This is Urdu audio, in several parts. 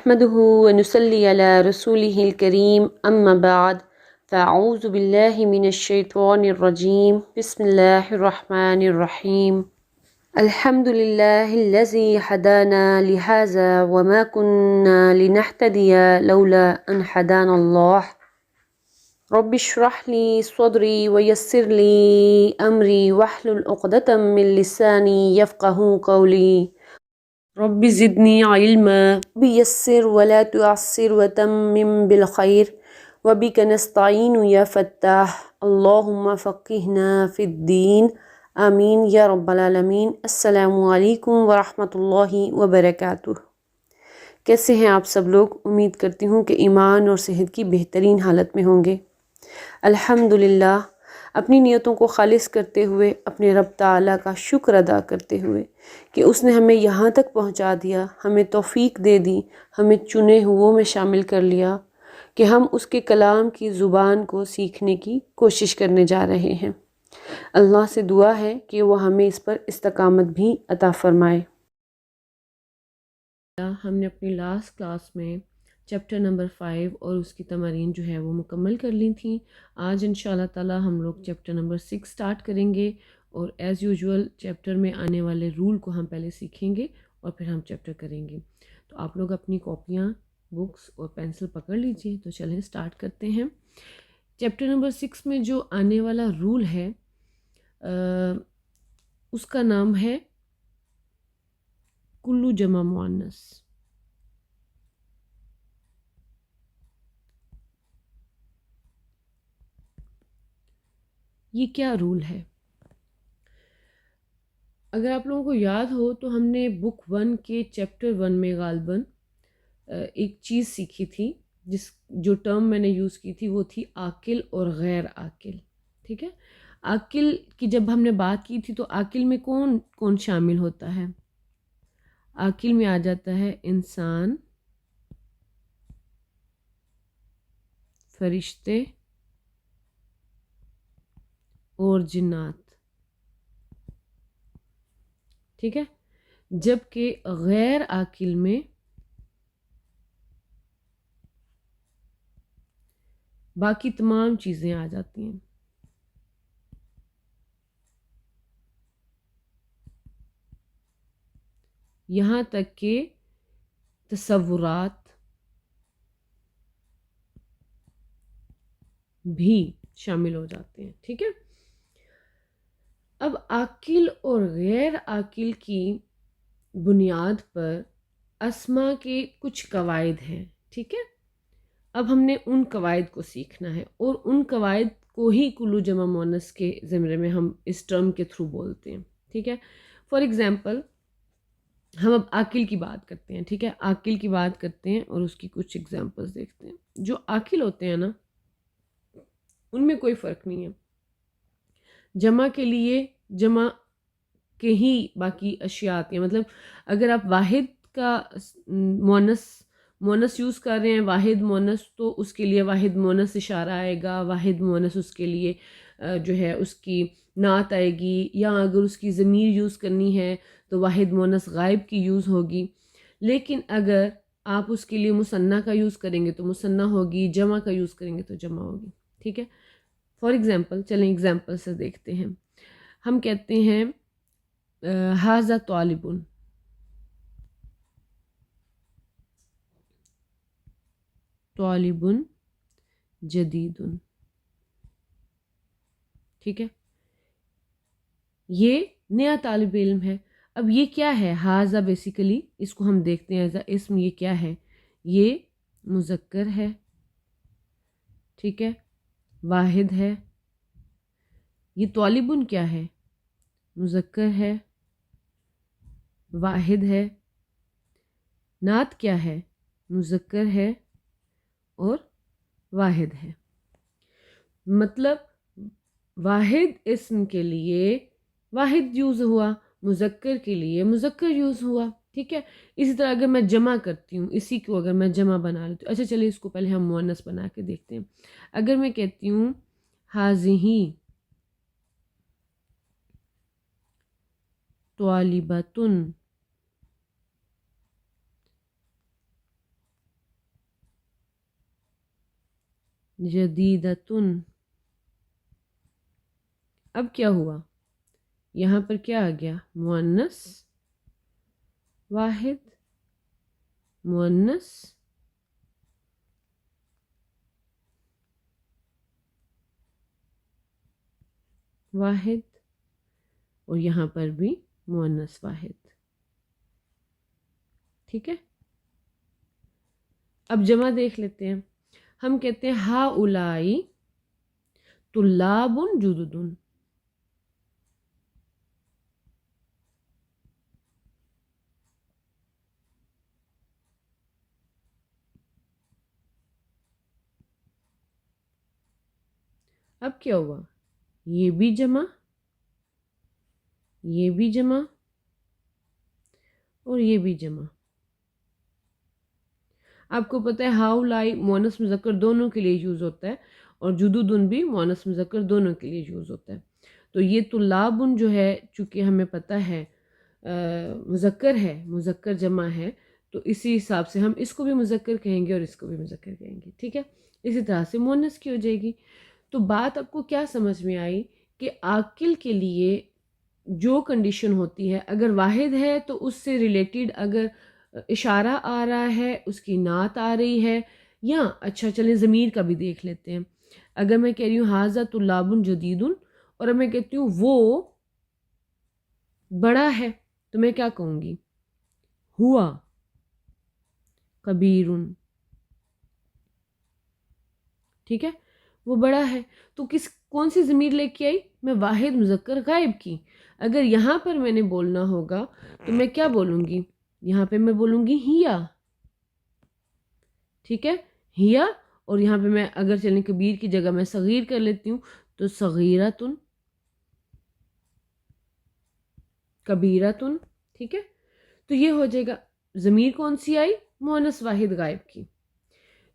نحمده ونصلي على رسوله الكريم أما بعد فأعوذ بالله من الشيطان الرجيم بسم الله الرحمن الرحيم الحمد لله الذي هدانا لهذا وما كنا لنهتدي لولا أن هدانا الله رب اشرح لي صدري ويسر لي أمري واحلل عقدة من لساني يفقهوا قولي رب زدني علما بيسر ولا تعسر وتمم بالخير وبك نستعين يا فتاح اللهم فقهنا في الدين آمین یا رب العالمین۔ السلام علیکم ورحمۃ اللہ وبرکاتہ۔ کیسے ہیں آپ سب لوگ؟ امید کرتی ہوں کہ ایمان اور صحت کی بہترین حالت میں ہوں گے۔ الحمدللہ، اپنی نیتوں کو خالص کرتے ہوئے، اپنے رب تعالیٰ کا شکر ادا کرتے ہوئے کہ اس نے ہمیں یہاں تک پہنچا دیا، ہمیں توفیق دے دی، ہمیں چنے ہوئوں میں شامل کر لیا کہ ہم اس کے کلام کی زبان کو سیکھنے کی کوشش کرنے جا رہے ہیں۔ اللہ سے دعا ہے کہ وہ ہمیں اس پر استقامت بھی عطا فرمائے۔ ہم نے اپنی لاسٹ کلاس میں چیپٹر نمبر 5 اور اس کی تمارین جو ہے وہ مکمل کر لی تھیں۔ آج انشاءاللہ تعالی ہم لوگ چیپٹر نمبر 6 سٹارٹ کریں گے، اور ایز یوزول چیپٹر میں آنے والے رول کو ہم پہلے سیکھیں گے اور پھر ہم چیپٹر کریں گے۔ تو آپ لوگ اپنی کاپیاں، بکس اور پینسل پکڑ لیجئے۔ تو چلیں سٹارٹ کرتے ہیں۔ چیپٹر نمبر 6 میں جو آنے والا رول ہے اس کا نام ہے کلو جمع مؤنث۔ یہ کیا رول ہے؟ اگر آپ لوگوں کو یاد ہو تو ہم نے بک 1 کے چیپٹر 1 میں غالباً ایک چیز سیکھی تھی، جو ٹرم میں نے یوز کی تھی وہ تھی عاقل اور غیر عاقل۔ ٹھیک ہے، عاقل کی جب ہم نے بات کی تھی تو عاقل میں کون کون شامل ہوتا ہے؟ عاقل میں آ جاتا ہے انسان، فرشتے اور جنات۔ ٹھیک ہے، جبکہ غیر عاقل میں باقی تمام چیزیں آ جاتی ہیں۔ یہاں تک کہ تصورات بھی شامل ہو جاتے ہیں۔ ٹھیک ہے، اب عاقل اور غیر عاقل کی بنیاد پر اسما کے کچھ قواعد ہیں۔ ٹھیک ہے، اب ہم نے ان قواعد کو سیکھنا ہے، اور ان قواعد کو ہی کلو جمع مؤنث کے زمرے میں ہم اس ٹرم کے تھرو بولتے ہیں۔ ٹھیک ہے، فار ایگزامپل ہم اب عاقل کی بات کرتے ہیں۔ ٹھیک ہے، عاقل کی بات کرتے ہیں اور اس کی کچھ ایگزامپلس دیکھتے ہیں۔ جو عاقل ہوتے ہیں نا، ان میں کوئی فرق نہیں ہے۔ جمع کے لیے جمع کے ہی باقی اشیاء آتی ہیں۔ مطلب اگر آپ واحد کا مؤنث یوز کر رہے ہیں، واحد مؤنث، تو اس کے لیے واحد مؤنث اشارہ آئے گا، واحد مؤنث اس کے لیے جو ہے اس کی نعت آئے گی، یا اگر اس کی ضمیر یوز کرنی ہے تو واحد مؤنث غائب کی یوز ہوگی۔ لیکن اگر آپ اس کے لیے مثنیٰ کا یوز کریں گے تو مثنیٰ ہوگی، جمع کا یوز کریں گے تو جمع ہوگی۔ ٹھیک ہے، فار ایگزامپل چلیں ایگزامپل سے دیکھتے ہیں۔ ہم کہتے ہیں ھذا طالب، طالب جدید۔ ٹھیک ہے، یہ نیا طالب علم ہے۔ اب یہ کیا ہے؟ ھذا بیسیکلی اس کو ہم دیکھتے ہیں ایز اے اسم۔ یہ کیا ہے؟ یہ مذکر ہے۔ ٹھیک ہے، واحد ہے۔ یہ طالبن کیا ہے؟ مذکر ہے، واحد ہے۔ نعت کیا ہے؟ مذکر ہے اور واحد ہے۔ مطلب واحد اسم کے لیے واحد یوز ہوا، مذکر کے لیے مذکر یوز ہوا۔ ٹھیک ہے، اسی طرح اگر میں جمع کرتی ہوں، اسی کو اگر میں جمع بنا لیتی ہوں، اچھا چلیے اس کو پہلے ہم مؤنث بنا کے دیکھتے ہیں۔ اگر میں کہتی ہوں ھذہ طالبۃ، جدیدتن. اب کیا ہوا؟ یہاں پر کیا آ گیا؟ مؤنث واحد، مؤنث واحد، اور یہاں پر بھی مؤنث واحد. ٹھیک ہے، اب جمع دیکھ لیتے ہیں. ہم کہتے ہیں ہا اولائی طلاب جدد. اب کیا ہوا؟ یہ بھی جمع، یہ بھی جمع، اور یہ بھی جمع. آپ کو پتہ ہے ہاؤلائی مؤنث مذکر دونوں کے لیے یوز ہوتا ہے، اور جدودن بھی مؤنث مذکر دونوں کے لیے یوز ہوتا ہے. تو یہ طلابن جو ہے چونکہ ہمیں پتہ ہے مذکر ہے، مذکر جمع ہے، تو اسی حساب سے ہم اس کو بھی مذکر کہیں گے اور اس کو بھی مذکر کہیں گے. ٹھیک ہے، اسی طرح سے مؤنث کی ہو جائے گی. تو بات آپ کو کیا سمجھ میں آئی کہ عاقل کے لیے جو کنڈیشن ہوتی ہے، اگر واحد ہے تو اس سے ریلیٹڈ اگر اشارہ آ رہا ہے، اس کی نعت آ رہی ہے، یا اچھا چلیں ضمیر کا بھی دیکھ لیتے ہیں. اگر میں کہہ رہی ہوں ھذا طلاب جدید اور میں کہتی ہوں وہ بڑا ہے، تو میں کیا کہوں گی؟ ہوا کبیر. ٹھیک ہے، وہ بڑا ہے. تو کون سی ضمیر لے کے آئی؟ میں واحد مذکر غائب کی. اگر یہاں پر میں نے بولنا ہوگا تو میں کیا بولوں گی؟ یہاں پہ میں بولوں گی ہیا. ٹھیک ہے، ہیا. اور یہاں پہ میں اگر چلیں کبیر کی جگہ میں صغیر کر لیتی ہوں تو صغیرتن، کبیرتن. ٹھیک ہے، تو یہ ہو جائے گا. ضمیر کون سی آئی؟ مؤنث واحد غائب کی.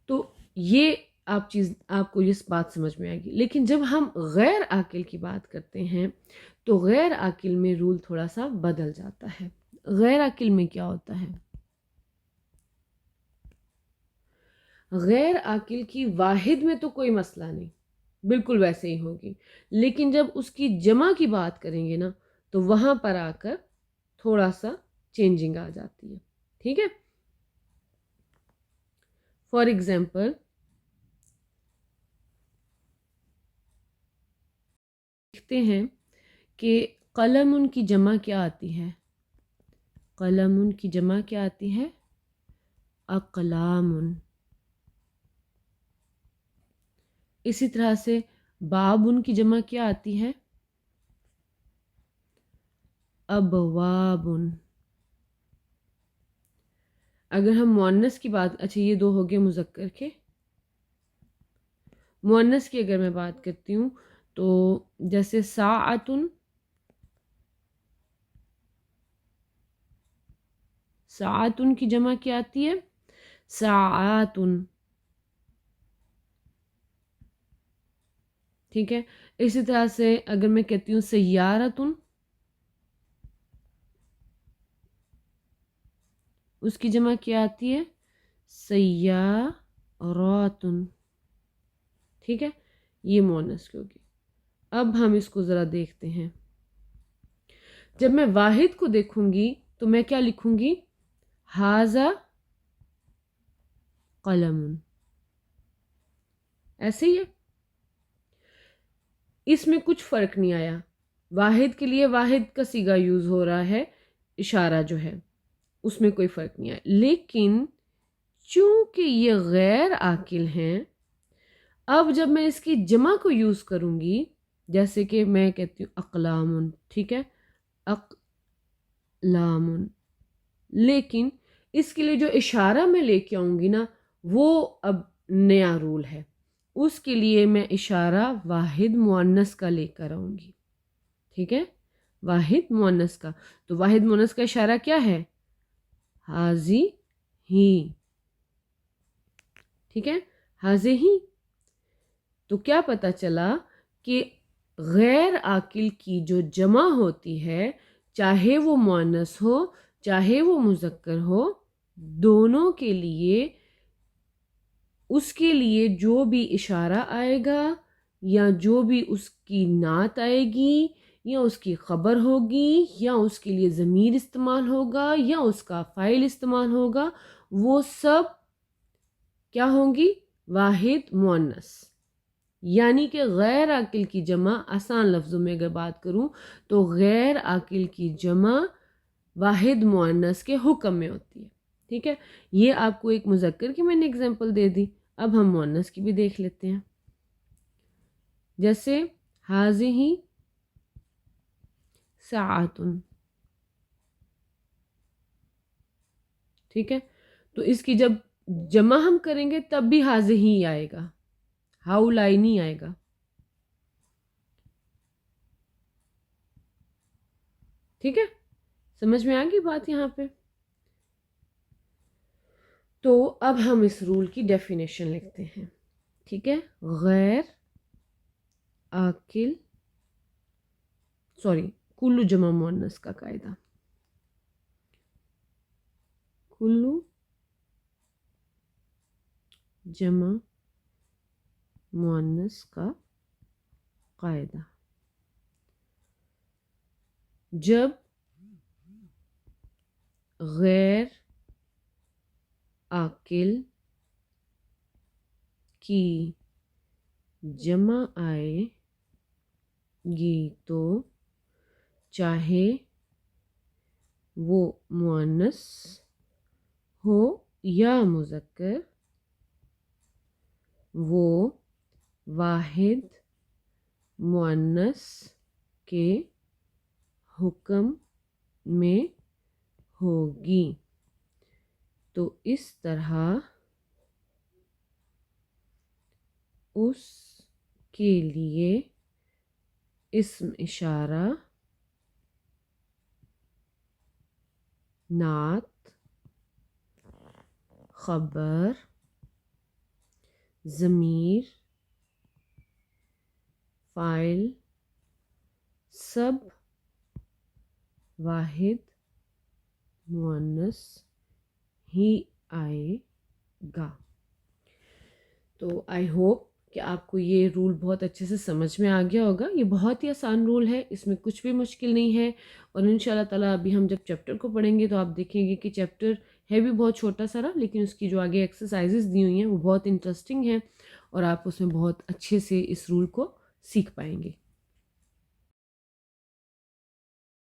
تو یہ آپ کو یہ بات سمجھ میں آئے گی. لیکن جب ہم غیر عاقل کی بات کرتے ہیں تو غیر عاقل میں رول تھوڑا سا بدل جاتا ہے. غیر عاقل میں کیا ہوتا ہے؟ غیر عاقل کی واحد میں تو کوئی مسئلہ نہیں، بالکل ویسے ہی ہوگی. لیکن جب اس کی جمع کی بات کریں گے نا تو وہاں پر آ کر تھوڑا سا چینجنگ آ جاتی ہے. ٹھیک ہے، فار ایگزامپل دیکھتے ہیں کہ قلم ان کی جمع کیا آتی ہے؟ قلم ان کی جمع کیا آتی ہے؟ اقلام. اسی طرح سے باب ان کی جمع کیا آتی ہے؟ ابواب. اگر ہم مؤنث کی بات، اچھا یہ دو ہو گئے مذکر کے. مؤنث کی اگر میں بات کرتی ہوں تو جیسے ساعتن، ساعتن کی جمع کیا آتی ہے؟ ساعاتن. ٹھیک ہے، اسی طرح سے اگر میں کہتی ہوں سیارتن، اس کی جمع کیا آتی ہے؟ سیاراتن. ٹھیک ہے، یہ مؤنث کی ہوگی. اب ہم اس کو ذرا دیکھتے ہیں. جب میں واحد کو دیکھوں گی تو میں کیا لکھوں گی؟ ھذا قلم. ایسے ہی ہے، اس میں کچھ فرق نہیں آیا. واحد کے لیے واحد کا صیغہ یوز ہو رہا ہے، اشارہ جو ہے اس میں کوئی فرق نہیں آیا. لیکن چونکہ یہ غیر عاقل ہیں، اب جب میں اس کی جمع کو یوز کروں گی، جیسے کہ میں کہتی ہوں اقلام. ٹھیک ہے، اقلام. لیکن اس کے لیے جو اشارہ میں لے کے آؤں گی نا وہ اب نیا رول ہے. اس کے لیے میں اشارہ واحد مؤنث کا لے کر آؤں گی. ٹھیک ہے، واحد مؤنث کا. تو واحد مؤنث کا اشارہ کیا ہے؟ حاضی ہی. ٹھیک ہے، حاضی ہی. تو کیا پتا چلا کہ غیر عاقل کی جو جمع ہوتی ہے، چاہے وہ مؤنث ہو چاہے وہ مذکر ہو، دونوں کے لیے اس کے لیے جو بھی اشارہ آئے گا یا جو بھی اس کی نعت آئے گی یا اس کی خبر ہوگی یا اس کے لیے ضمیر استعمال ہوگا یا اس کا فاعل استعمال ہوگا، وہ سب کیا ہوں گی؟ واحد مؤنث. یعنی کہ غیر عاقل کی جمع، آسان لفظوں میں اگر بات کروں تو غیر عاقل کی جمع واحد مؤنث کے حکم میں ہوتی ہے. ٹھیک ہے، یہ آپ کو ایک مذکر کی میں نے اگزامپل دے دی. اب ہم مؤنث کی بھی دیکھ لیتے ہیں. جیسے ہذہ ساعۃ. ٹھیک ہے، تو اس کی جب جمع ہم کریں گے تب بھی ہذہ ہی آئے گا، ہاؤلائی نہیں آئے گا. ٹھیک ہے، سمجھ میں آ گئی بات یہاں پہ؟ تو اب ہم اس رول کی ڈیفینیشن لکھتے ہیں. ٹھیک ہے، غیر عاقل کلو جمع مؤنث کا قاعدہ. کلو جمع مؤنث کا قاعدہ. جب غیر عاقل کی جمع آئے گی تو چاہے وہ مؤنث ہو یا مذکر، وہ واحد مؤنث کے حکم میں ہوگی. تو اس طرح اس کے لیے اسم اشارہ، نعت، خبر، ضمیر، فاعل سب واحد مؤنث ہی آئے گا. تو آئی ہوپ کہ آپ کو یہ رول بہت اچھے سے سمجھ میں آ گیا ہوگا. یہ بہت ہی آسان رول ہے، اس میں کچھ بھی مشکل نہیں ہے. اور ان شاء اللہ تعالیٰ ابھی ہم جب چیپٹر کو پڑھیں گے تو آپ دیکھیں گے کہ چیپٹر ہے بھی بہت چھوٹا سارا، لیکن اس کی جو آگے ایکسرسائزز دی ہوئی ہیں وہ بہت انٹرسٹنگ ہیں اور آپ اس میں بہت اچھے سے اس رول کو سیکھ پائیں گے.